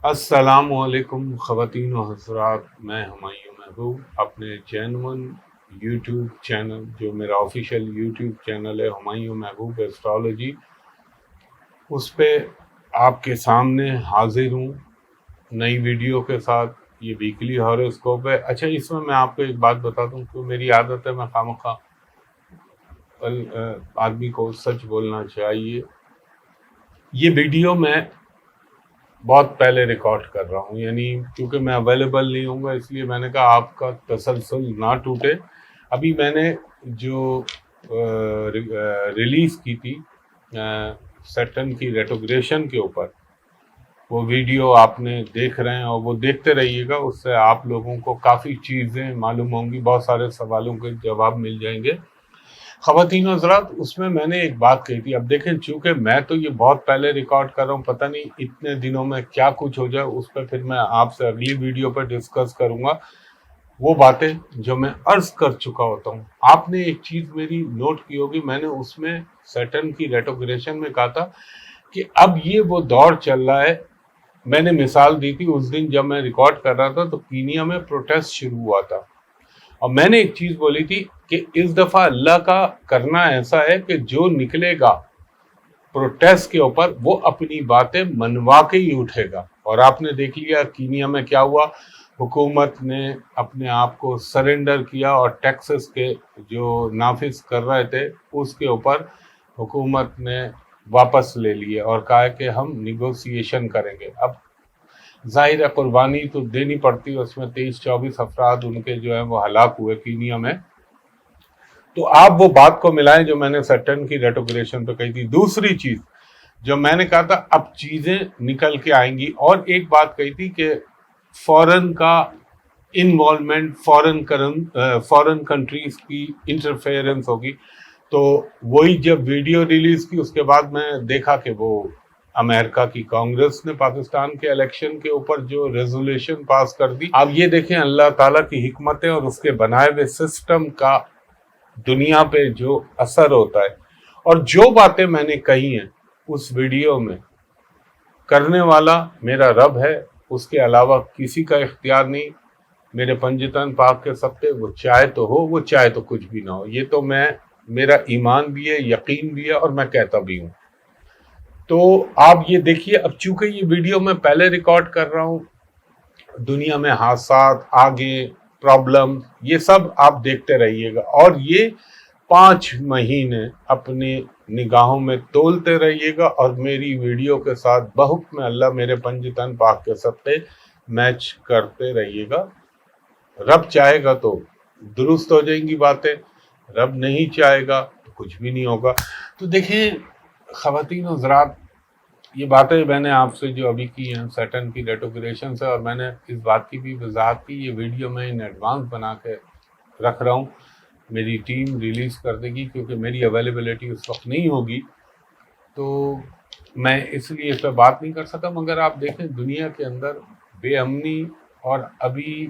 السلام علیکم خواتین و حضرات، میں ہمایوں محبوب اپنے جینون یوٹیوب چینل جو میرا آفیشیل یوٹیوب چینل ہے ہمایوں محبوب ایسٹرالوجی، اس پہ آپ کے سامنے حاضر ہوں نئی ویڈیو کے ساتھ۔ یہ ویکلی ہاروسکوپ ہے۔ اچھا، اس میں آپ کو ایک بات بتا دوں کہ میری عادت ہے، میں خواہ آدمی کو سچ بولنا چاہیے۔ یہ ویڈیو میں بہت پہلے ریکارڈ کر رہا ہوں، یعنی کیونکہ میں اویلیبل نہیں ہوں گا، اس لیے میں نے کہا آپ کا تسلسل نہ ٹوٹے۔ ابھی میں نے جو ریلیز کی تھی سیٹن کی ریٹوگریشن کے اوپر، وہ ویڈیو آپ نے دیکھ رہے ہیں اور وہ دیکھتے رہیے گا، اس سے آپ لوگوں کو کافی چیزیں معلوم ہوں گی، بہت سارے سوالوں کے جواب مل جائیں گے۔ خواتین و حضرات، اس میں نے ایک بات کہی تھی۔ اب دیکھیں، چونکہ میں تو یہ بہت پہلے ریکارڈ کر رہا ہوں، پتہ نہیں اتنے دنوں میں کیا کچھ ہو جائے، اس پہ پھر میں آپ سے اگلی ویڈیو پہ ڈسکس کروں گا وہ باتیں جو میں عرض کر چکا ہوتا ہوں۔ آپ نے ایک چیز میری نوٹ کی ہوگی، میں نے اس میں سیٹن کی ریٹوگریشن میں کہا تھا کہ اب یہ وہ دور چل رہا ہے۔ میں نے مثال دی تھی اس دن جب میں ریکارڈ کر رہا تھا تو کینیا میں پروٹیسٹ شروع ہوا تھا، اور میں نے ایک چیز بولی تھی کہ اس دفعہ اللہ کا کرنا ایسا ہے کہ جو نکلے گا پروٹیسٹ کے اوپر وہ اپنی باتیں منوا کے ہی اٹھے گا۔ اور آپ نے دیکھ لیا کینیا میں کیا ہوا، حکومت نے اپنے آپ کو سرنڈر کیا اور ٹیکسز کے جو نافذ کر رہے تھے اس کے اوپر حکومت نے واپس لے لیے اور کہا کہ ہم نیگوسیشن کریں گے۔ اب ظاہر ہے قربانی تو دینی پڑتی ہے، اس میں 23-24 افراد ان کے جو ہیں وہ ہلاک ہوئے کینیا میں۔ تو آپ وہ بات کو ملائیں جو میں نے سیٹن کی ریٹوگریشن پہ کہی تھی۔ دوسری چیز جو میں نے کہا تھا اب چیزیں نکل کے آئیں گی، اور ایک بات کہی تھی کہ فورن کا انوالومنٹ، فورن کنٹریز کی انٹرفیئرنس ہوگی۔ تو وہی جب ویڈیو ریلیز کی اس کے بعد میں دیکھا کہ وہ امریکہ کی کانگریس نے پاکستان کے الیکشن کے اوپر جو ریزولوشن پاس کر دی۔ اب یہ دیکھیں اللہ تعالیٰ کی حکمتیں اور اس کے بنائے ہوئے سسٹم کا دنیا پہ جو اثر ہوتا ہے، اور جو باتیں میں نے کہی ہیں اس ویڈیو میں، کرنے والا میرا رب ہے، اس کے علاوہ کسی کا اختیار نہیں۔ میرے پنجتن پاک کے سبتے، وہ چاہے تو ہو، وہ چاہے تو کچھ بھی نہ ہو۔ یہ تو میرا ایمان بھی ہے، یقین بھی ہے، اور میں کہتا بھی ہوں۔ تو آپ یہ دیکھیے، اب چونکہ یہ ویڈیو میں پہلے ریکارڈ کر رہا ہوں، دنیا میں حادثات آگے، پرابلم، یہ سب آپ دیکھتے رہیے گا، اور یہ 5 مہینے اپنی نگاہوں میں تولتے رہیے گا، اور میری ویڈیو کے ساتھ بحکم اللہ میرے پنجتن پاک کے سبتے میچ کرتے رہیے گا۔ رب چاہے گا تو درست ہو جائیں گی باتیں، رب نہیں چاہے گا تو کچھ بھی نہیں ہوگا۔ تو دیکھیں خواتین و حضرات، یہ باتیں میں نے آپ سے جو ابھی کی ہیں سیٹن کی ریٹوگریشن سے، اور میں نے اس بات کی بھی وضاحت کی، یہ ویڈیو میں ان ایڈوانس بنا کے رکھ رہا ہوں، میری ٹیم ریلیز کر دے گی کیونکہ میری اویلیبلٹی اس وقت نہیں ہوگی، تو میں اس لیے اس پہ بات نہیں کر سکا۔ مگر آپ دیکھیں دنیا کے اندر بے امنی، اور ابھی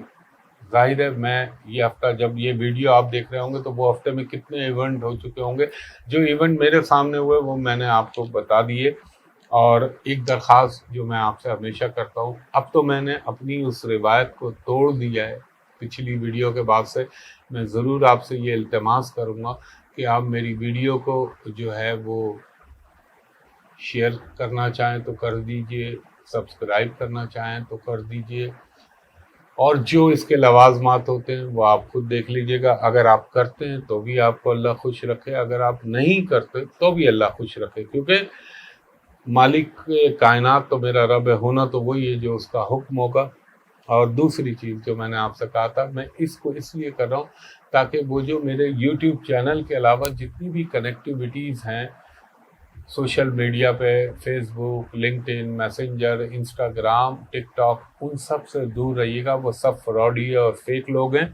ظاہر ہے میں یہ ہفتہ جب یہ ویڈیو آپ دیکھ رہے ہوں گے تو وہ ہفتے میں کتنے ایونٹ ہو چکے ہوں گے۔ جو ایونٹ میرے سامنے ہوئے وہ میں نے آپ کو بتا دیے، اور ایک درخواست جو میں آپ سے ہمیشہ کرتا ہوں، اب تو میں نے اپنی اس روایت کو توڑ دیا ہے پچھلی ویڈیو کے بعد سے، میں ضرور آپ سے یہ التماس کروں گا کہ آپ میری ویڈیو کو جو ہے وہ شیئر کرنا چاہیں تو کر دیجئے، سبسکرائب کرنا چاہیں تو کر دیجئے، اور جو اس کے لوازمات ہوتے ہیں وہ آپ خود دیکھ لیجئے گا۔ اگر آپ کرتے ہیں تو بھی آپ کو اللہ خوش رکھے، اگر آپ نہیں کرتے تو بھی اللہ خوش رکھے، کیونکہ مالک کائنات تو میرا رب ہے، ہونا تو وہی ہے جو اس کا حکم ہوگا۔ اور دوسری چیز جو میں نے آپ سے کہا تھا، میں اس کو اس لیے کر رہا ہوں تاکہ وہ جو میرے یوٹیوب چینل کے علاوہ جتنی بھی کنیکٹیویٹیز ہیں سوشل میڈیا پہ، فیس بک، لنکڈ ان، میسنجر، انسٹاگرام، ٹک ٹاک، ان سب سے دور رہیے گا، وہ سب فراڈی اور فیک لوگ ہیں۔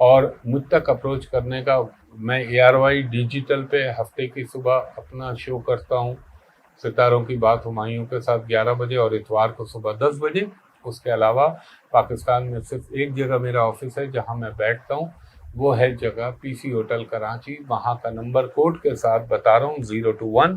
اور مجھ تک اپروچ کرنے کا، میں ARY ڈیجیٹل پہ ہفتے کی صبح اپنا شو کرتا ہوں، ستاروں کی بات ہمایوں کے ساتھ 11 بجے، اور اتوار کو صبح 10 بجے۔ اس کے علاوہ پاکستان میں صرف ایک جگہ میرا آفس ہے جہاں میں بیٹھتا ہوں، وہ ہے جگہ PC ہوٹل کراچی، وہاں کا نمبر کوڈ کے ساتھ بتا رہا ہوں 021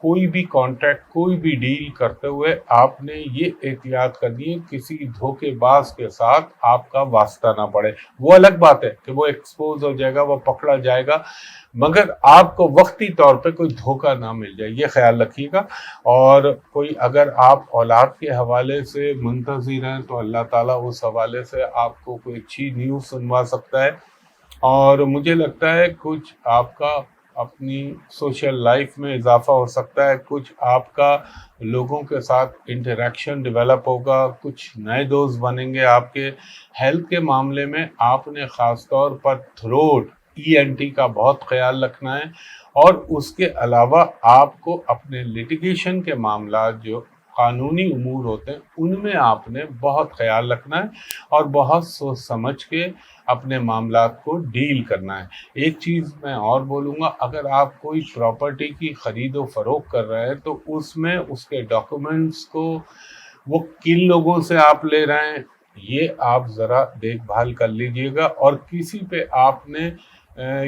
کوئی بھی کانٹریکٹ، کوئی بھی ڈیل کرتے ہوئے آپ نے یہ احتیاط کرنی ہے کسی دھوکے باز کے ساتھ آپ کا واسطہ نہ پڑے۔ وہ الگ بات ہے کہ وہ ایکسپوز ہو جائے گا، وہ پکڑا جائے گا، مگر آپ کو وقتی طور پہ کوئی دھوکہ نہ مل جائے، یہ خیال رکھیے گا۔ اور کوئی اگر آپ اولاد کے حوالے سے منتظر ہیں تو اللہ تعالیٰ اس حوالے سے آپ کو کوئی اچھی نیوز سنوا سکتا ہے۔ اور مجھے لگتا ہے کچھ آپ کا اپنی سوشل لائف میں اضافہ ہو سکتا ہے، کچھ آپ کا لوگوں کے ساتھ انٹریکشن ڈیولپ ہوگا، کچھ نئے دوست بنیں گے آپ کے۔ ہیلتھ کے معاملے میں آپ نے خاص طور پر تھروٹ، ENT کا بہت خیال رکھنا ہے، اور اس کے علاوہ آپ کو اپنے لیٹیگیشن کے معاملات جو قانونی امور ہوتے ہیں ان میں آپ نے بہت خیال رکھنا ہے اور بہت سوچ سمجھ کے اپنے معاملات کو ڈیل کرنا ہے۔ ایک چیز میں اور بولوں گا، اگر آپ کوئی پراپرٹی کی خرید و فروخت کر رہے ہیں تو اس میں اس کے ڈاکومنٹس کو وہ کن لوگوں سے آپ لے رہے ہیں یہ آپ ذرا دیکھ بھال کر لیجئے گا، اور کسی پہ آپ نے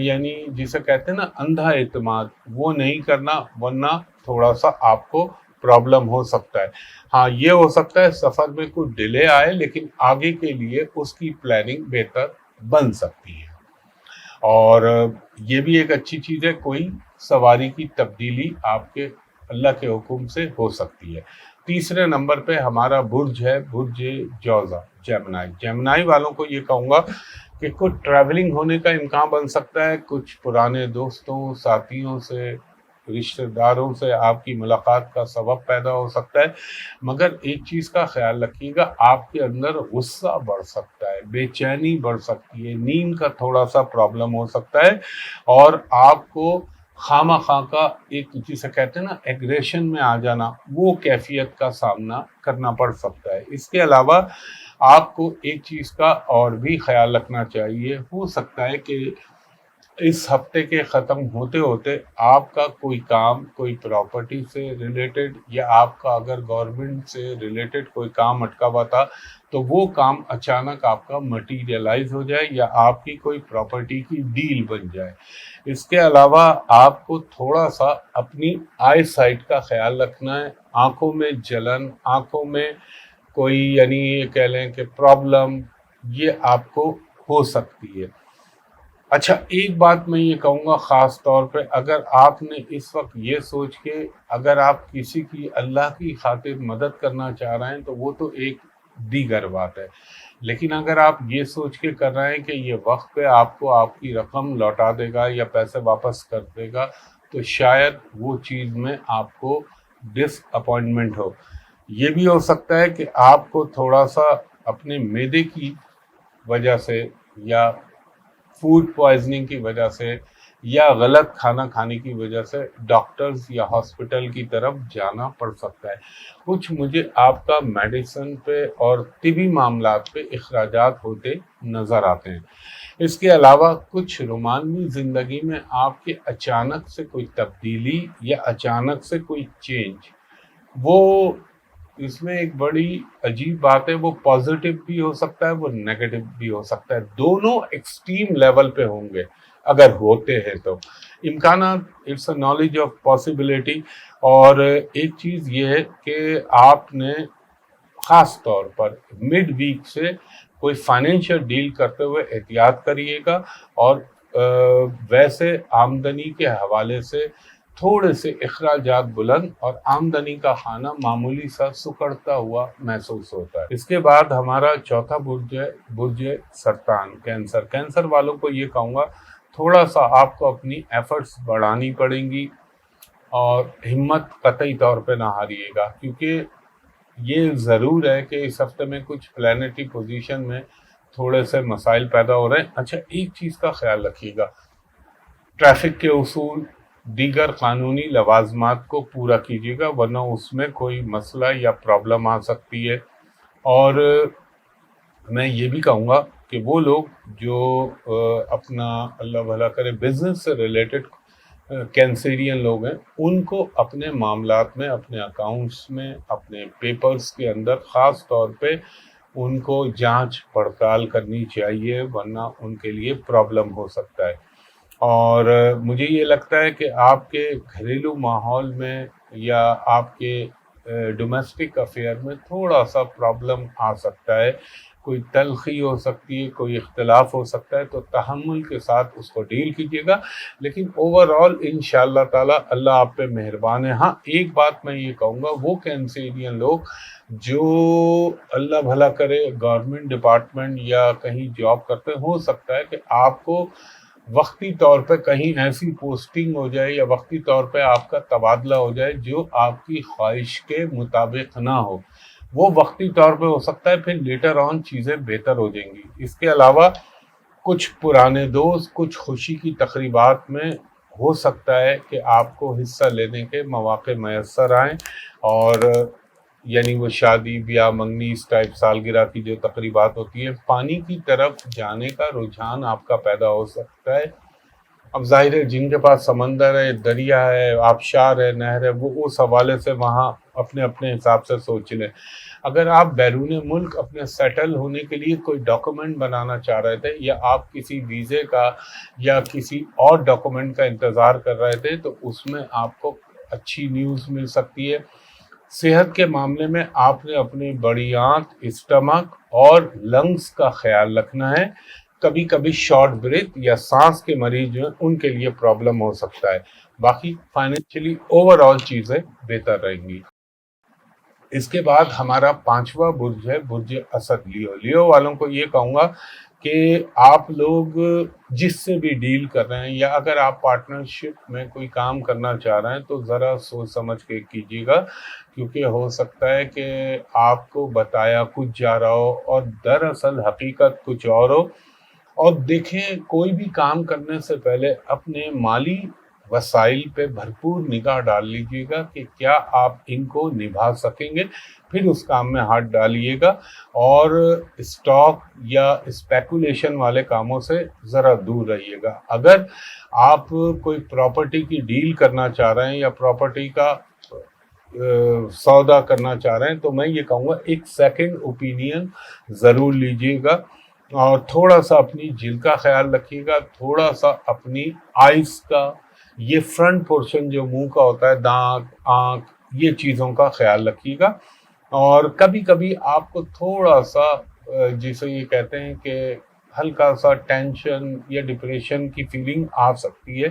یعنی جسے کہتے ہیں نا اندھا اعتماد، وہ نہیں کرنا، ورنہ تھوڑا سا آپ کو پرابلم ہو سکتا ہے۔ ہاں یہ ہو سکتا ہے سفر میں کوئی ڈیلے آئے، لیکن آگے کے لیے اس کی پلاننگ بہتر بن سکتی ہے۔ اور یہ بھی ایک اچھی چیز ہے، کوئی سواری کی تبدیلی آپ کے اللہ کے حکم سے ہو سکتی ہے۔ تیسرے نمبر پہ ہمارا برج ہے، برج جوزا، جیمنائی والوں کو یہ کہوں گا کہ کچھ ٹریولنگ ہونے کا امکان بن سکتا ہے، کچھ پرانے دوستوں، ساتھیوں سے، رشتہ داروں سے آپ کی ملاقات کا سبب پیدا ہو سکتا ہے، مگر ایک چیز کا خیال رکھیے گا، آپ کے اندر غصہ بڑھ سکتا ہے، بے چینی بڑھ سکتی ہے، نیند کا تھوڑا سا پرابلم ہو سکتا ہے، اور آپ کو خواہ خواہ کا ایک جسے کہتے ہیں نا ایگریشن میں آ جانا، وہ کیفیت کا سامنا کرنا پڑ سکتا ہے۔ اس کے علاوہ آپ کو ایک چیز کا اور بھی خیال رکھنا چاہیے، ہو سکتا ہے کہ اس ہفتے کے ختم ہوتے ہوتے آپ کا کوئی کام، کوئی پراپرٹی سے ریلیٹڈ، یا آپ کا اگر گورنمنٹ سے ریلیٹڈ کوئی کام اٹکا ہوا تھا تو وہ کام اچانک آپ کا مٹیریلائز ہو جائے، یا آپ کی کوئی پراپرٹی کی ڈیل بن جائے۔ اس کے علاوہ آپ کو تھوڑا سا اپنی آئی سائٹ کا خیال رکھنا ہے، آنکھوں میں جلن، آنکھوں میں کوئی یعنی یہ کہہ لیں کہ پرابلم، یہ آپ کو ہو سکتی ہے۔ اچھا ایک بات میں یہ کہوں گا خاص طور پہ، اگر آپ نے اس وقت یہ سوچ کے اگر آپ کسی کی اللہ کی خاطر مدد کرنا چاہ رہے ہیں تو وہ تو ایک دیگر بات ہے، لیکن اگر آپ یہ سوچ کے کر رہے ہیں کہ یہ وقت پہ آپ کو آپ کی رقم لوٹا دے گا یا پیسے واپس کر دے گا، تو شاید وہ چیز میں آپ کو ڈس اپوائنٹمنٹ ہو۔ یہ بھی ہو سکتا ہے کہ آپ کو تھوڑا سا اپنے معدے کی وجہ سے، یا فوڈ پوائزننگ کی وجہ سے، یا غلط کھانا کھانے کی وجہ سے ڈاکٹرز یا ہاسپٹل کی طرف جانا پڑ سکتا ہے۔ کچھ مجھے آپ کا میڈیسن پہ اور طبی معاملات پہ اخراجات ہوتے نظر آتے ہیں۔ اس کے علاوہ کچھ رومانوی زندگی میں آپ کے اچانک سے کوئی تبدیلی یا اچانک سے کوئی چینج، وہ اس میں ایک بڑی عجیب بات ہے، وہ پازیٹیو بھی ہو سکتا ہے، وہ نیگیٹو بھی ہو سکتا ہے، دونوں ایکسٹریم لیول پہ ہوں گے اگر ہوتے ہیں تو۔ امکانات، it's a knowledge of possibility. اور ایک چیز یہ ہے کہ آپ نے خاص طور پر مڈ ویک سے کوئی فائنینشیل ڈیل کرتے ہوئے احتیاط کریے گا، اور ویسے آمدنی کے حوالے سے تھوڑے سے اخراجات بلند اور آمدنی کا خانہ معمولی سا سکڑتا ہوا محسوس ہوتا ہے۔ اس کے بعد ہمارا چوتھا برج ہے، برج سرطان، کینسر والوں کو یہ کہوں گا تھوڑا سا آپ کو اپنی ایفرٹس بڑھانی پڑیں گی، اور ہمت قطعی طور پہ نہ ہاریے گا، کیونکہ یہ ضرور ہے کہ اس ہفتے میں کچھ پلانیٹری پوزیشن میں تھوڑے سے مسائل پیدا ہو رہے ہیں۔ اچھا ایک چیز کا خیال رکھیے گا، ٹریفک کے اصول، دیگر قانونی لوازمات کو پورا کیجیے گا، ورنہ اس میں کوئی مسئلہ یا پرابلم آ سکتی ہے۔ اور میں یہ بھی کہوں گا کہ وہ لوگ جو اپنا اللہ بھلا کرے بزنس سے ریلیٹڈ کینسیرین لوگ ہیں، ان کو اپنے معاملات میں، اپنے اکاؤنٹس میں، اپنے پیپرز کے اندر خاص طور پہ ان کو جانچ پڑتال کرنی چاہیے، ورنہ ان کے لیے پرابلم ہو سکتا ہے۔ اور مجھے یہ لگتا ہے کہ آپ کے گھریلو ماحول میں یا آپ کے ڈومیسٹک افیئر میں تھوڑا سا پرابلم آ سکتا ہے، کوئی تلخی ہو سکتی ہے، کوئی اختلاف ہو سکتا ہے، تو تحمل کے ساتھ اس کو ڈیل کیجیے گا، لیکن اوور آل انشاءاللہ تعالی اللہ آپ پہ مہربان ہے۔ ہاں ایک بات میں یہ کہوں گا، وہ کینسیرین لوگ جو اللہ بھلا کرے گورنمنٹ ڈپارٹمنٹ یا کہیں جاب کرتے ہیں، ہو سکتا ہے کہ آپ کو وقتی طور پہ کہیں ایسی پوسٹنگ ہو جائے یا وقتی طور پہ آپ کا تبادلہ ہو جائے جو آپ کی خواہش کے مطابق نہ ہو، وہ وقتی طور پہ ہو سکتا ہے، پھر لیٹر آن چیزیں بہتر ہو جائیں گی۔ اس کے علاوہ کچھ پرانے دوست کچھ خوشی کی تقریبات میں ہو سکتا ہے کہ آپ کو حصہ لینے کے مواقع میسر آئیں، اور یعنی وہ شادی بیاہ منگنی اس ٹائپ سالگرہ کی جو تقریبات ہوتی ہے، پانی کی طرف جانے کا رجحان آپ کا پیدا ہو سکتا ہے۔ اب ظاہر ہے جن کے پاس سمندر ہے، دریا ہے، آبشار ہے، نہر ہے، وہ اس حوالے سے وہاں اپنے اپنے حساب سے سوچ لیں۔ اگر آپ بیرون ملک اپنے سیٹل ہونے کے لیے کوئی ڈاکومنٹ بنانا چاہ رہے تھے، یا آپ کسی ویزے کا یا کسی اور ڈاکومنٹ کا انتظار کر رہے تھے، تو اس میں آپ کو اچھی نیوز مل سکتی ہے۔ صحت کے معاملے میں آپ نے اپنی بڑی آنت، اسٹمک اور لنگز کا خیال رکھنا ہے۔ کبھی کبھی شارٹ بریتھ یا سانس کے مریض جو ہیں ان کے لیے پرابلم ہو سکتا ہے۔ باقی فائنینشلی اوور آل چیزیں بہتر رہیں گی۔ اس کے بعد ہمارا 5واں برج ہے برج اسد لیو۔ لیو والوں کو یہ کہوں گا کہ آپ لوگ جس سے بھی ڈیل کر رہے ہیں، یا اگر آپ پارٹنرشپ میں کوئی کام کرنا چاہ رہے ہیں، تو ذرا سوچ سمجھ کے کیجیے گا، کیونکہ ہو سکتا ہے کہ آپ کو بتایا کچھ جا رہا ہو اور دراصل حقیقت کچھ اور ہو۔ اور دیکھیں، کوئی بھی کام کرنے سے پہلے اپنے مالی وسائل پہ بھرپور نگاہ ڈال لیجیے گا کہ کیا آپ ان کو نبھا سکیں گے، پھر اس کام میں ہاتھ ڈالیے گا، اور اسٹاک یا اسپیکولیشن والے کاموں سے ذرا دور رہیے گا۔ اگر آپ کوئی پراپرٹی کی ڈیل کرنا چاہ رہے ہیں یا پراپرٹی کا سودا کرنا چاہ رہے ہیں، تو میں یہ کہوں گا ایک سیکنڈ اوپینین ضرور لیجیے گا، اور تھوڑا سا اپنی جلد کا خیال رکھیے گا، تھوڑا سا اپنی آئز کا، یہ فرنٹ پورشن جو منہ کا ہوتا ہے، دانت، آنکھ، یہ چیزوں کا خیال رکھیے گا۔ اور کبھی کبھی آپ کو تھوڑا سا جسے یہ کہتے ہیں کہ ہلکا سا ٹینشن یا ڈپریشن کی فیلنگ آ سکتی ہے،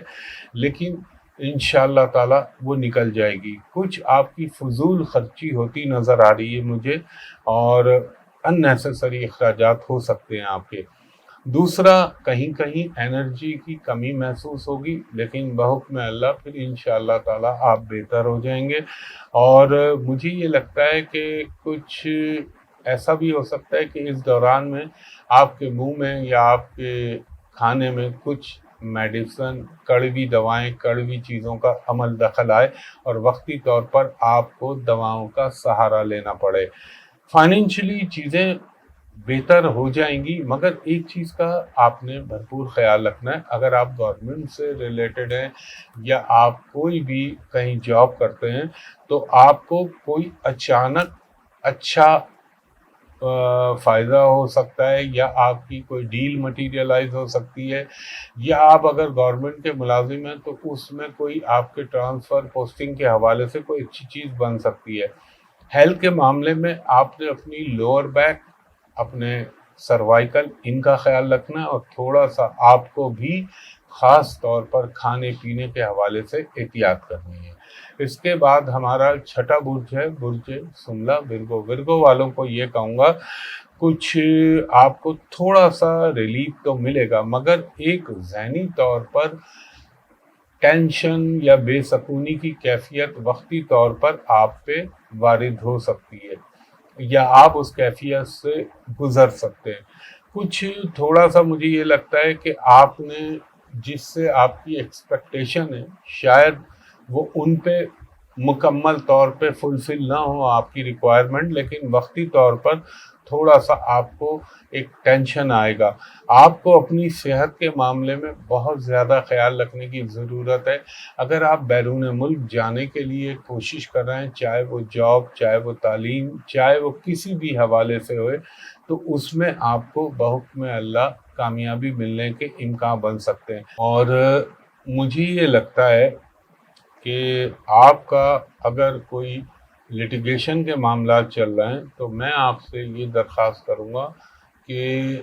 لیکن انشاءاللہ تعالی وہ نکل جائے گی۔ کچھ آپ کی فضول خرچی ہوتی نظر آ رہی ہے مجھے، اور ان نیسیسری اخراجات ہو سکتے ہیں آپ کے۔ دوسرا، کہیں کہیں انرجی کی کمی محسوس ہوگی، لیکن بحکم اللہ پھر انشاءاللہ تعالی آپ بہتر ہو جائیں گے۔ اور مجھے یہ لگتا ہے کہ کچھ ایسا بھی ہو سکتا ہے کہ اس دوران میں آپ کے منہ میں یا آپ کے کھانے میں کچھ میڈیسن، کڑوی دوائیں، کڑوی چیزوں کا عمل دخل آئے، اور وقتی طور پر آپ کو دواؤں کا سہارا لینا پڑے۔ فائنینشلی چیزیں بہتر ہو جائیں گی، مگر ایک چیز کا آپ نے بھرپور خیال رکھنا ہے، اگر آپ گورنمنٹ سے ریلیٹڈ ہیں یا آپ کوئی بھی کہیں جاب کرتے ہیں، تو آپ کو کوئی اچانک اچھا فائدہ ہو سکتا ہے، یا آپ کی کوئی ڈیل مٹیریلائز ہو سکتی ہے، یا آپ اگر گورنمنٹ کے ملازم ہیں تو اس میں کوئی آپ کے ٹرانسفر پوسٹنگ کے حوالے سے کوئی اچھی چیز بن سکتی ہے۔ ہیلتھ کے معاملے میں آپ نے اپنی لوور بیک، اپنے سروائیکل، ان کا خیال رکھنا ہے، اور تھوڑا سا آپ کو بھی خاص طور پر کھانے پینے کے حوالے سے احتیاط کرنی ہے۔ اس کے بعد ہمارا 6واں برج ہے برج سملا ورگو۔ ورگو والوں کو یہ کہوں گا، کچھ آپ کو تھوڑا سا ریلیف تو ملے گا، مگر ایک ذہنی طور پر ٹینشن یا بے سکونی کی کیفیت وقتی طور پر آپ پہ وارد ہو سکتی ہے، یا آپ اس کیفیت سے گزر سکتے ہیں۔ کچھ تھوڑا سا مجھے یہ لگتا ہے کہ آپ نے جس سے آپ کی ایکسپیکٹیشن ہے، شاید وہ ان پہ مکمل طور پہ فلفل نہ ہو آپ کی ریکوائرمنٹ، لیکن وقتی طور پر تھوڑا سا آپ کو ایک ٹینشن آئے گا۔ آپ کو اپنی صحت کے معاملے میں بہت زیادہ خیال رکھنے کی ضرورت ہے۔ اگر آپ بیرون ملک جانے کے لیے کوشش کر رہے ہیں، چاہے وہ جاب، چاہے وہ تعلیم، چاہے وہ کسی بھی حوالے سے ہوئے، تو اس میں آپ کو بحکم اللہ کامیابی ملنے کے امکان بن سکتے ہیں۔ اور مجھے یہ لگتا ہے کہ آپ کا اگر کوئی لٹیگیشن کے معاملات چل رہے ہیں تو میں آپ سے یہ درخواست کروں گا کہ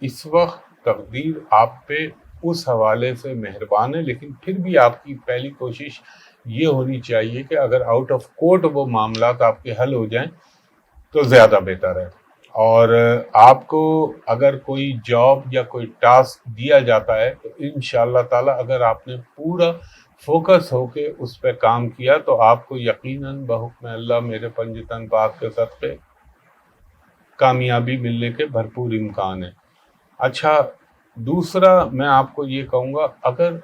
اس وقت تقدیر آپ پہ اس حوالے سے مہربان ہے، لیکن پھر بھی آپ کی پہلی کوشش یہ ہونی چاہیے کہ اگر آؤٹ آف کورٹ وہ معاملات آپ کے حل ہو جائیں تو زیادہ بہتر ہے۔ اور آپ کو اگر کوئی جاب یا کوئی ٹاسک دیا جاتا ہے تو انشاءاللہ تعالی اگر آپ نے پورا فوکس ہو کے اس پہ کام کیا تو آپ کو یقیناً بحکم اللہ میرے پنجتن پاک کے صدقے کامیابی ملنے کے بھرپور امکان ہے۔ اچھا، دوسرا میں آپ کو یہ کہوں گا، اگر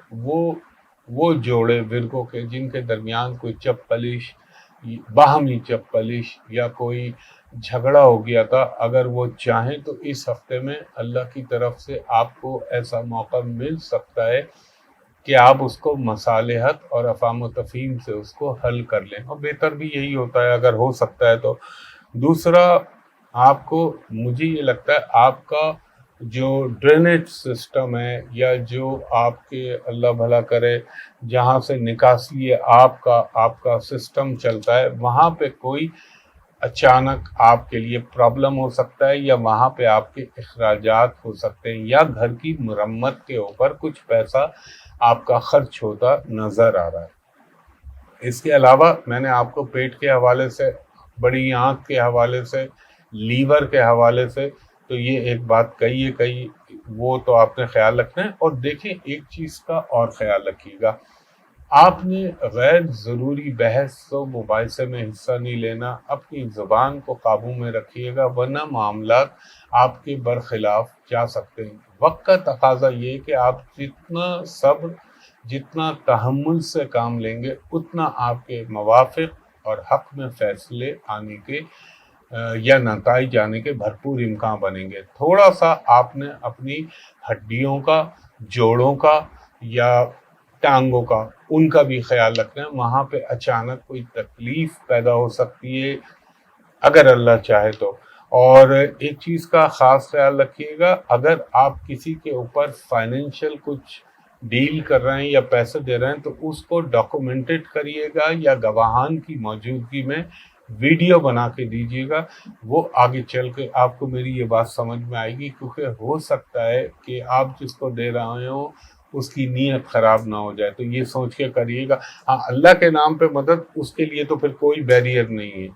وہ جوڑے ورگوں کے جن کے درمیان کوئی چپلش، باہمی چپلش یا کوئی جھگڑا ہو گیا تھا، اگر وہ چاہیں تو اس ہفتے میں اللہ کی طرف سے آپ کو ایسا موقع مل سکتا ہے کہ آپ اس کو مصالحت اور افہام و تفہیم سے اس کو حل کر لیں، اور بہتر بھی یہی ہوتا ہے اگر ہو سکتا ہے تو۔ دوسرا، آپ کو، مجھے یہ لگتا ہے آپ کا جو ڈرینیج سسٹم ہے یا جو آپ کے اللہ بھلا کرے جہاں سے نکاسی آپ کا سسٹم چلتا ہے، وہاں پہ کوئی اچانک آپ کے لیے پرابلم ہو سکتا ہے یا وہاں پہ آپ کے اخراجات ہو سکتے ہیں یا گھر کی مرمت کے اوپر کچھ پیسہ آپ کا خرچ ہوتا نظر آ رہا ہے۔ اس کے علاوہ میں نے آپ کو پیٹ کے حوالے سے، بڑی آنکھ کے حوالے سے، لیور کے حوالے سے تو یہ ایک بات کہی وہ تو آپ نے خیال رکھنا ہے۔ اور دیکھیں، ایک چیز کا اور خیال رکھیے گا، آپ نے غیر ضروری بحث و مباحثے میں حصہ نہیں لینا، اپنی زبان کو قابو میں رکھیے گا ورنہ معاملات آپ کے برخلاف جا سکتے ہیں۔ وقت کا تقاضا یہ کہ آپ جتنا صبر، جتنا تحمل سے کام لیں گے اتنا آپ کے موافق اور حق میں فیصلے آنے کے یا نتائج آنے کے بھرپور امکان بنیں گے۔ تھوڑا سا آپ نے اپنی ہڈیوں کا، جوڑوں کا یا ٹانگوں کا، ان کا بھی خیال رکھنا ہے، وہاں پہ اچانک کوئی تکلیف پیدا ہو سکتی ہے اگر اللہ چاہے تو۔ اور ایک چیز کا خاص خیال رکھیے گا، اگر آپ کسی کے اوپر فائنینشیل کچھ ڈیل کر رہے ہیں یا پیسے دے رہے ہیں تو اس کو ڈاکومنٹڈ کریے گا یا گواہان کی موجودگی میں ویڈیو بنا کے دیجیے گا، وہ آگے چل کے آپ کو میری یہ بات سمجھ میں آئے گی، کیونکہ ہو سکتا ہے کہ آپ جس کو دے رہے ہو اس کی نیت خراب نہ ہو جائے، تو یہ سوچ کے کریے گا۔ ہاں، اللہ کے نام پہ مدد، اس کے لیے تو پھر کوئی بیریئر نہیں ہے۔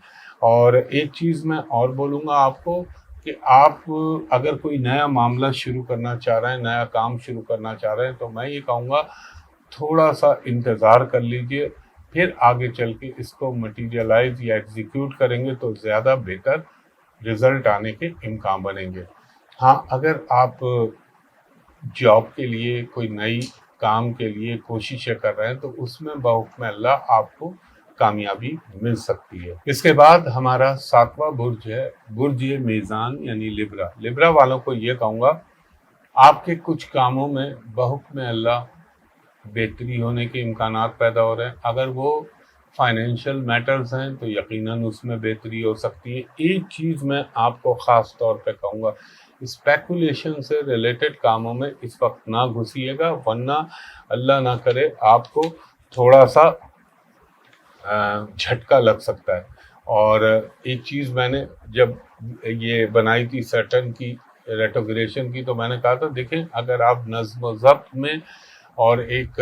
اور ایک چیز میں اور بولوں گا آپ کو کہ آپ اگر کوئی نیا معاملہ شروع کرنا چاہ رہے ہیں، نیا کام شروع کرنا چاہ رہے ہیں تو میں یہ کہوں گا تھوڑا سا انتظار کر لیجئے، پھر آگے چل کے اس کو مٹیریلائز یا ایگزیکیوٹ کریں گے تو زیادہ بہتر رزلٹ آنے کے امکان بنیں گے۔ ہاں، اگر آپ جاب کے لیے، کوئی نئی کام کے لیے کوششیں کر رہے ہیں تو اس میں بحکم اللہ آپ کو کامیابی مل سکتی ہے۔ اس کے بعد ہمارا 7واں برج ہے، برج میزان یعنی لبرا۔ لبرا والوں کو یہ کہوں گا، آپ کے کچھ کاموں میں بحکم اللہ بہتری ہونے کے امکانات پیدا ہو رہے ہیں۔ اگر وہ فائنینشیل میٹرز ہیں تو یقیناً اس میں بہتری ہو سکتی ہے۔ ایک چیز میں آپ کو خاص طور پہ کہوں گا، اسپیکولیشن سے ریلیٹڈ کاموں میں اس وقت نہ گھسیے گا ورنہ اللہ نہ کرے آپ کو تھوڑا سا جھٹکا لگ سکتا ہے۔ اور ایک چیز میں نے جب یہ بنائی تھی سیٹرن کی ریٹروگریشن کی تو میں نے کہا تھا، دیکھیں اگر آپ نظم و ضبط میں اور ایک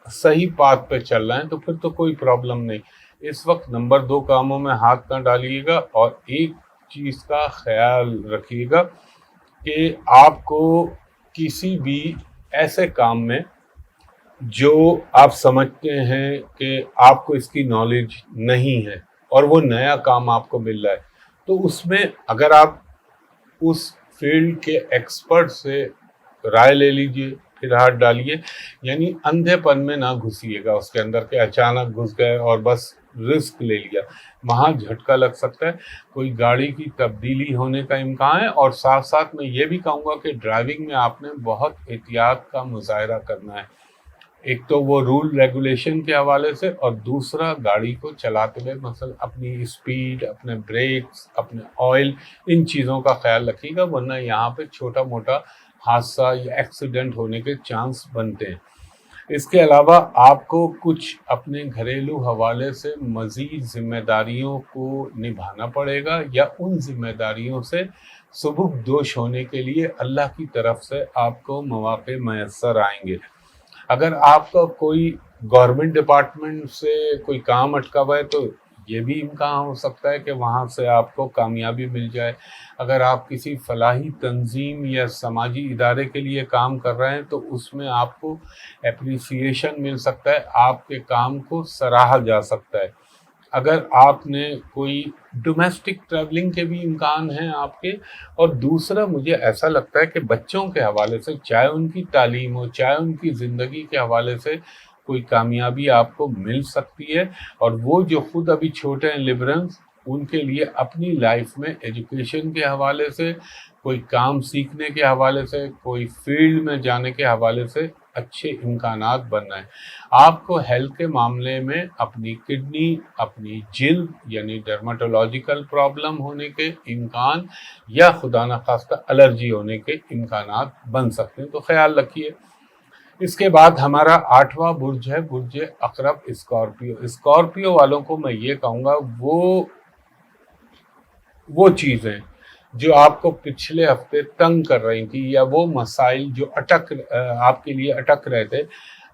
صحیح پاتھ پہ چل رہے ہیں تو پھر تو کوئی پرابلم نہیں۔ اس وقت نمبر 2 کاموں میں ہاتھ نہ ڈالیے گا، اور ایک چیز کا خیال رکھیے گا کہ آپ کو کسی بھی ایسے کام میں جو آپ سمجھتے ہیں کہ آپ کو اس کی نالج نہیں ہے اور وہ نیا کام آپ کو مل رہا ہے تو اس میں اگر آپ اس فیلڈ کے ایکسپرٹ سے رائے لے لیجئے پھر ہاتھ ڈالیے، یعنی اندھے پن میں نہ گھسیے گا اس کے اندر کہ اچانک گھس گئے اور بس رسک لے لیا، وہاں جھٹکا لگ سکتا ہے، کوئی گاڑی کی تبدیلی ہونے کا امکان ہے۔ اور ساتھ ساتھ میں یہ بھی کہوں گا کہ ڈرائیونگ میں آپ نے بہت احتیاط کا مظاہرہ کرنا ہے، ایک تو وہ رول ریگولیشن کے حوالے سے، اور دوسرا گاڑی کو چلاتے ہوئے مثلا اپنی اسپیڈ، اپنے بریکس، اپنے آئل، ان چیزوں کا خیال رکھیے گا ورنہ یہاں پہ چھوٹا موٹا حادثہ یا ایکسیڈنٹ ہونے کے چانس بنتے ہیں۔ اس کے علاوہ آپ کو کچھ اپنے گھریلو حوالے سے مزید ذمہ داریوں کو نبھانا پڑے گا، یا ان ذمہ داریوں سے سبک دوش ہونے کے لیے اللہ کی طرف سے آپ کو مواقع میسر آئیں گے۔ اگر آپ کا کوئی گورنمنٹ ڈپارٹمنٹ سے کوئی کام اٹکا ہوا ہے تو یہ بھی امکان ہو سکتا ہے کہ وہاں سے آپ کو کامیابی مل جائے۔ اگر آپ کسی فلاحی تنظیم یا سماجی ادارے کے لیے کام کر رہے ہیں تو اس میں آپ کو اپریسیشن مل سکتا ہے، آپ کے کام کو سراہا جا سکتا ہے۔ اگر آپ نے کوئی ڈومیسٹک ٹریولنگ کے بھی امکان ہیں آپ کے۔ اور دوسرا مجھے ایسا لگتا ہے کہ بچوں کے حوالے سے، چاہے ان کی تعلیم ہو، چاہے ان کی زندگی کے حوالے سے کوئی کامیابی آپ کو مل سکتی ہے، اور وہ جو خود ابھی چھوٹے ہیں لبرلز، ان کے لیے اپنی لائف میں ایجوکیشن کے حوالے سے، کوئی کام سیکھنے کے حوالے سے، کوئی فیلڈ میں جانے کے حوالے سے اچھے امکانات بننا ہے۔ آپ کو ہیلتھ کے معاملے میں اپنی کڈنی، اپنی جلد یعنی ڈرماٹولوجیکل پرابلم ہونے کے امکان، یا خدا نخواستہ الرجی ہونے کے امکانات بن سکتے ہیں، تو خیال رکھیے۔ اس کے بعد ہمارا 8واں برج ہے برج عقرب اسکارپیو۔ اسکارپیو والوں کو میں یہ کہوں گا، وہ چیزیں جو آپ کو پچھلے ہفتے تنگ کر رہی تھی، یا وہ مسائل جو آپ کے لیے اٹک رہے تھے،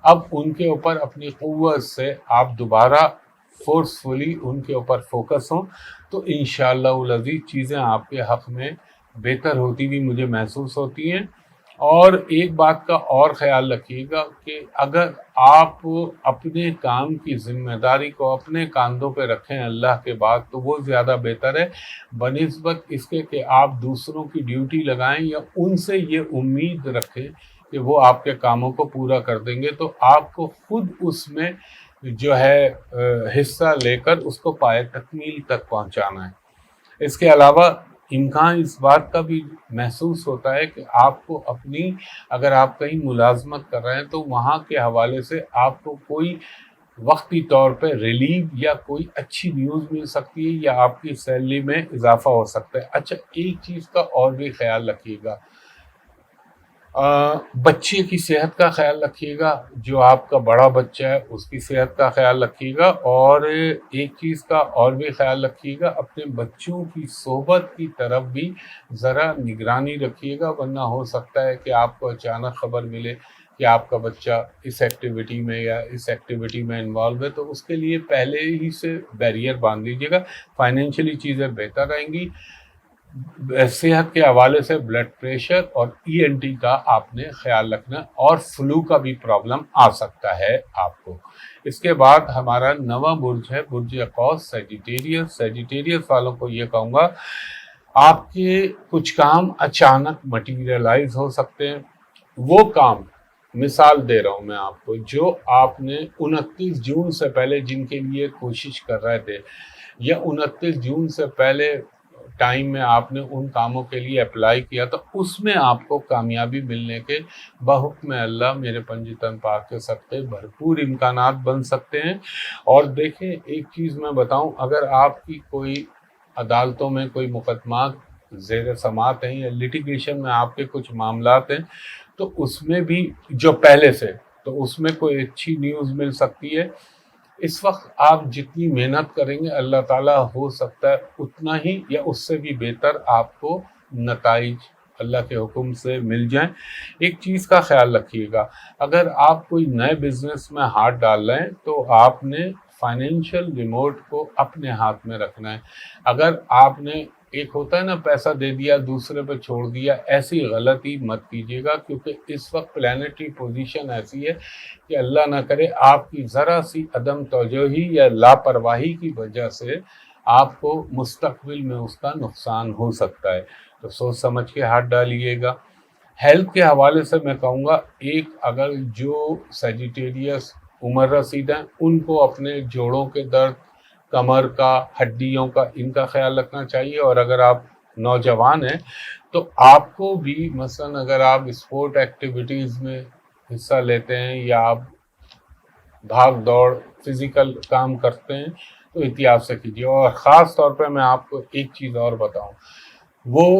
اب ان کے اوپر اپنی قوت سے آپ دوبارہ فورسفلی ان کے اوپر فوکس ہوں، تو انشاءاللہ العزیز چیزیں آپ کے حق میں بہتر ہوتی بھی مجھے محسوس ہوتی ہیں۔ اور ایک بات کا اور خیال رکھیے گا کہ اگر آپ اپنے کام کی ذمہ داری کو اپنے کاندھوں پہ رکھیں اللہ کے بعد، تو وہ زیادہ بہتر ہے بنسبت اس کے کہ آپ دوسروں کی ڈیوٹی لگائیں یا ان سے یہ امید رکھیں کہ وہ آپ کے کاموں کو پورا کر دیں گے، تو آپ کو خود اس میں جو ہے حصہ لے کر اس کو پائے تکمیل تک پہنچانا ہے۔ اس کے علاوہ امکان اس بات کا بھی محسوس ہوتا ہے کہ آپ کو اگر آپ کہیں ملازمت کر رہے ہیں تو وہاں کے حوالے سے آپ کو کوئی وقتی طور پہ ریلیو یا کوئی اچھی نیوز مل سکتی ہے، یا آپ کی سیلری میں اضافہ ہو سکتا ہے۔ اچھا، ایک چیز کا اور بھی خیال رکھیے گا، بچے کی صحت کا خیال رکھیے گا، جو آپ کا بڑا بچہ ہے اس کی صحت کا خیال رکھیے گا، اور ایک چیز کا اور بھی خیال رکھیے گا، اپنے بچوں کی صحبت کی طرف بھی ذرا نگرانی رکھیے گا، ورنہ ہو سکتا ہے کہ آپ کو اچانک خبر ملے کہ آپ کا بچہ اس ایکٹیویٹی میں یا اس ایکٹیویٹی میں انوالو ہے، تو اس کے لیے پہلے ہی سے بیریئر باندھ لیجیے گا۔ فائنینشلی چیزیں بہتر رہیں گی۔ صحت کے حوالے سے بلڈ پریشر اور ENT کا آپ نے خیال رکھنا، اور فلو کا بھی پرابلم آ سکتا ہے آپ کو۔ اس کے بعد ہمارا 9واں برج ہے برج قوس، سیجیٹیریس۔ سیجیٹیریس والوں کو یہ کہوں گا، آپ کے کچھ کام اچانک مٹیریلائز ہو سکتے ہیں۔ وہ کام، مثال دے رہا ہوں میں آپ کو، جو آپ نے 29 جون سے پہلے جن کے لیے کوشش کر رہے تھے، یا 29 جون سے پہلے ٹائم میں آپ نے ان کاموں کے لیے اپلائی کیا، تو اس میں آپ کو کامیابی ملنے کے بحکم اللہ میرے پنج تن پاک کے صدقے بھرپور امکانات بن سکتے ہیں۔ اور دیکھیں، ایک چیز میں بتاؤں، اگر آپ کی کوئی عدالتوں میں کوئی مقدمات زیر سماعت ہیں یا لیٹیگیشن میں آپ کے کچھ معاملات ہیں، تو اس میں بھی جو پہلے سے، تو اس میں کوئی اچھی نیوز مل سکتی ہے۔ اس وقت آپ جتنی محنت کریں گے اللہ تعالیٰ ہو سکتا ہے اتنا ہی یا اس سے بھی بہتر آپ کو نتائج اللہ کے حکم سے مل جائیں۔ ایک چیز کا خیال رکھیے گا، اگر آپ کوئی نئے بزنس میں ہاتھ ڈال رہے ہیں تو آپ نے فائنینشیل ریموٹ کو اپنے ہاتھ میں رکھنا ہے۔ اگر آپ نے، ایک ہوتا ہے نا، پیسہ دے دیا دوسرے پہ چھوڑ دیا، ایسی غلطی مت کیجیے گا، کیونکہ اس وقت پلانیٹری پوزیشن ایسی ہے کہ اللہ نہ کرے آپ کی ذرا سی عدم توجہی یا لاپرواہی کی وجہ سے آپ کو مستقبل میں اس کا نقصان ہو سکتا ہے، تو سوچ سمجھ کے ہاتھ ڈالیے گا۔ ہیلتھ کے حوالے سے میں کہوں گا، اگر جو سیجیٹیریس عمر رسیدہ ہیں ان کو اپنے جوڑوں کے درد، کمر کا، ہڈیوں کا، ان کا خیال رکھنا چاہیے۔ اور اگر آپ نوجوان ہیں تو آپ کو بھی، مثلا اگر آپ اسپورٹ ایکٹیویٹیز میں حصہ لیتے ہیں یا آپ بھاگ دوڑ فزیکل کام کرتے ہیں تو احتیاط سے کیجیے۔ اور خاص طور پہ میں آپ کو ایک چیز اور بتاؤں، وہ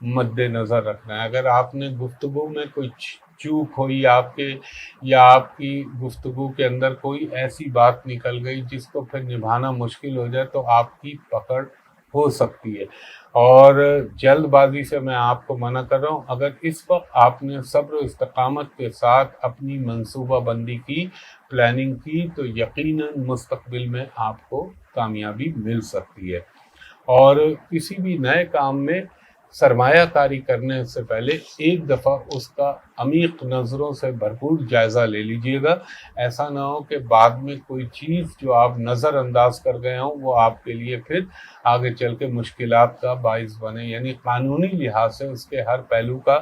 مد نظر رکھنا ہے۔ اگر آپ نے گفتگو میں کوئی چوک ہوئی آپ کے، یا آپ کی گفتگو کے اندر کوئی ایسی بات نکل گئی جس کو پھر نبھانا مشکل ہو جائے، تو آپ کی پکڑ ہو سکتی ہے۔ اور جلد بازی سے میں آپ کو منع کر رہا ہوں۔ اگر اس وقت آپ نے صبر و استقامت کے ساتھ اپنی منصوبہ بندی کی، پلاننگ کی، تو یقیناً مستقبل میں آپ کو کامیابی مل سکتی ہے۔ اور کسی بھی نئے کام میں سرمایہ کاری کرنے سے پہلے ایک دفعہ اس کا عمیق نظروں سے بھرپور جائزہ لے لیجئے گا۔ ایسا نہ ہو کہ بعد میں کوئی چیز جو آپ نظر انداز کر گئے ہوں وہ آپ کے لیے پھر آگے چل کے مشکلات کا باعث بنے۔ یعنی قانونی لحاظ سے اس کے ہر پہلو کا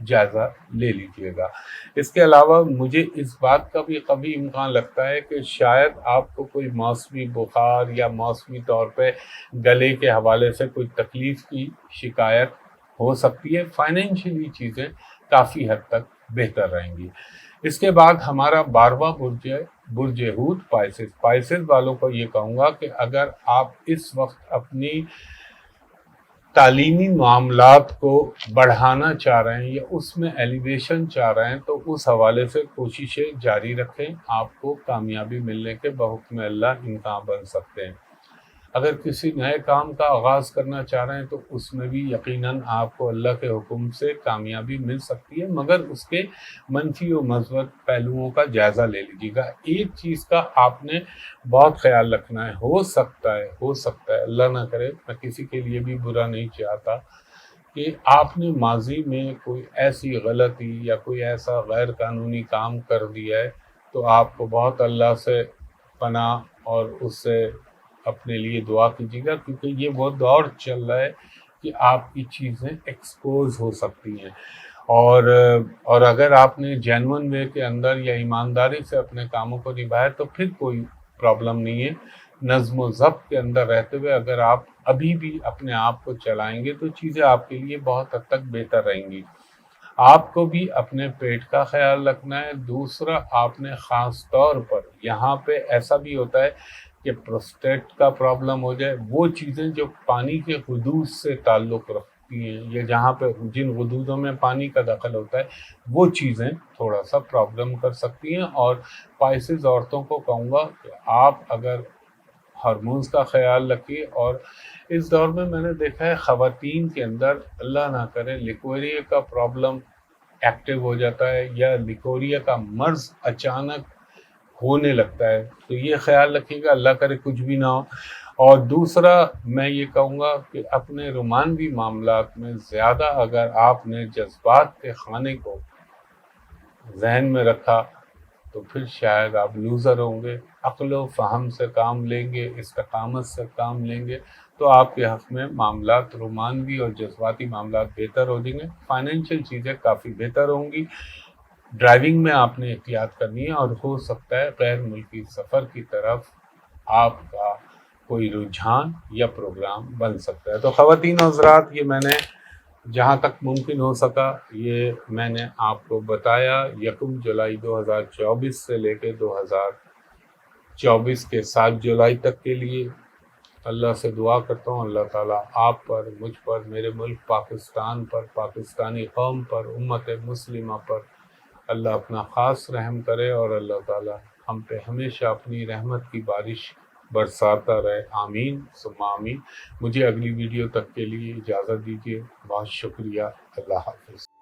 جائزہ لے لیجئے گا۔ اس کے علاوہ مجھے اس بات کا بھی کبھی امکان لگتا ہے کہ شاید آپ کو کوئی موسمی بخار یا موسمی طور پہ گلے کے حوالے سے کوئی تکلیف کی شکایت ہو سکتی ہے۔ فائنینشلی چیزیں کافی حد تک بہتر رہیں گی۔ اس کے بعد ہمارا 12واں برج ہود پائسز والوں کو یہ کہوں گا کہ اگر آپ اس وقت اپنی تعلیمی معاملات کو بڑھانا چاہ رہے ہیں یا اس میں ایلیویشن چاہ رہے ہیں، تو اس حوالے سے کوششیں جاری رکھیں۔ آپ کو کامیابی ملنے کے بحکم اللہ امکان بن سکتے ہیں۔ اگر کسی نئے کام کا آغاز کرنا چاہ رہے ہیں تو اس میں بھی یقیناً آپ کو اللہ کے حکم سے کامیابی مل سکتی ہے، مگر اس کے منفی و مثبت پہلوؤں کا جائزہ لے لیجیے گا۔ ایک چیز کا آپ نے بہت خیال رکھنا ہے، ہو سکتا ہے اللہ نہ کرے، میں کسی کے لیے بھی برا نہیں چاہتا، کہ آپ نے ماضی میں کوئی ایسی غلطی یا کوئی ایسا غیر قانونی کام کر دیا ہے، تو آپ کو بہت اللہ سے پناہ اور اس سے اپنے لیے دعا کیجیے گا، کیونکہ یہ وہ دور چل رہا ہے کہ آپ کی چیزیں ایکسپوز ہو سکتی ہیں۔ اور اگر آپ نے جینون وے کے اندر یا ایمانداری سے اپنے کاموں کو نبھایا تو پھر کوئی پرابلم نہیں ہے۔ نظم و ضبط کے اندر رہتے ہوئے اگر آپ ابھی بھی اپنے آپ کو چلائیں گے تو چیزیں آپ کے لیے بہت حد تک بہتر رہیں گی۔ آپ کو بھی اپنے پیٹ کا خیال رکھنا ہے۔ دوسرا، آپ نے خاص طور پر یہاں پہ ایسا بھی ہوتا ہے کہ پروسٹیٹ کا پرابلم ہو جائے، وہ چیزیں جو پانی کے حدود سے تعلق رکھتی ہیں یا جہاں پہ جن حدودوں میں پانی کا دخل ہوتا ہے، وہ چیزیں تھوڑا سا پرابلم کر سکتی ہیں۔ اور پائسز عورتوں کو کہوں گا کہ آپ اگر ہارمونز کا خیال رکھیے، اور اس دور میں نے دیکھا ہے خواتین کے اندر اللہ نہ کرے لیکوریا کا پرابلم ایکٹیو ہو جاتا ہے یا لیکوریا کا مرض اچانک ہونے لگتا ہے، تو یہ خیال رکھیے گا اللہ کرے کچھ بھی نہ ہو۔ اور دوسرا میں یہ کہوں گا کہ اپنے رومانوی معاملات میں زیادہ اگر آپ نے جذبات کے خانے کو ذہن میں رکھا تو پھر شاید آپ لوزر ہوں گے۔ عقل و فہم سے کام لیں گے، استقامت سے کام لیں گے تو آپ کے حق میں معاملات رومانوی اور جذباتی معاملات بہتر ہو جائیں گے۔ فائنینشیل چیزیں کافی بہتر ہوں گی۔ ڈرائیونگ میں آپ نے احتیاط کرنی ہے، اور ہو سکتا ہے غیر ملکی سفر کی طرف آپ کا کوئی رجحان یا پروگرام بن سکتا ہے۔ تو خواتین و حضرات، یہ میں نے جہاں تک ممکن ہو سکا یہ میں نے آپ کو بتایا۔ 1 جولائی 2024 سے لے کے 2024 کے 7 جولائی تک کے لیے اللہ سے دعا کرتا ہوں اللہ تعالیٰ آپ پر، مجھ پر، میرے ملک پاکستان پر، پاکستانی قوم پر، امت مسلمہ پر اللہ اپنا خاص رحم کرے، اور اللہ تعالیٰ ہم پہ ہمیشہ اپنی رحمت کی بارش برساتا رہے۔ آمین ثم آمین۔ مجھے اگلی ویڈیو تک کے لیے اجازت دیجیے۔ بہت شکریہ۔ اللہ حافظ۔